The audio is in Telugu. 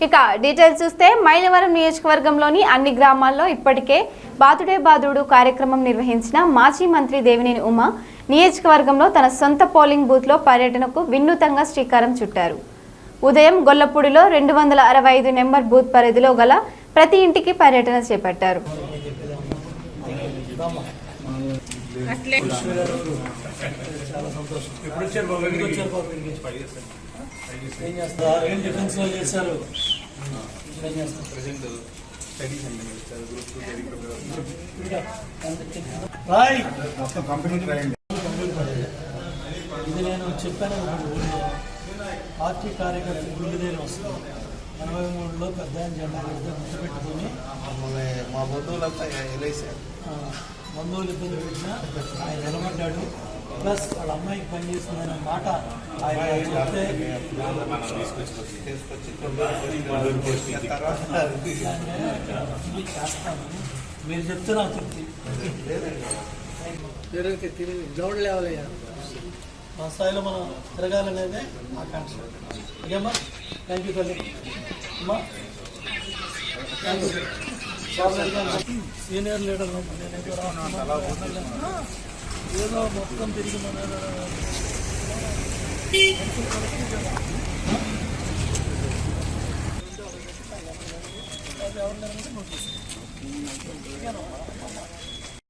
ఇక డీటెయిల్స్ చూస్తే మైలవరం నియోజకవర్గంలోని అన్ని గ్రామాల్లో ఇప్పటికే బాదుడే బాదుడు కార్యక్రమం నిర్వహించిన మాజీ మంత్రి దేవినేని ఉమా నియోజకవర్గంలో తన సొంత పోలింగ్ బూత్లో పర్యటనకు వినూతంగా శ్రీకారం చుట్టారు. ఉదయం గొల్లపూడిలో 265 నెంబర్ బూత్ పరిధిలో గల ప్రతి ఇంటికి పర్యటన చేపట్టారు. ఇది నేను చెప్పాను, పార్టీ కార్యకర్తలు గుండెదేలు వస్తుంది 83లో పెద్ద జెండా గుర్తుపెట్టుకొని మా బంధువులంతా వెళ్ళేసారు. బంధువులు ఇబ్బంది పెట్టినా ఆయన నిలబడ్డాడు. ప్లస్ వాళ్ళ అమ్మాయికి పనిచేస్తుందనే మాట ఆయన చెప్తే చేస్తాను. మీరు చెప్తే నాకు తృప్తి. గ్రౌండ్ లెవెల్ మా స్థాయిలో మనం తిరగాలనేదే ఆకాంక్ష. ఓకేమ్మా, థ్యాంక్ యూ తల్లి. అమ్మా సీనియర్ లీడర్ ఏదో మొత్తం తిరిగి మన ఎవరు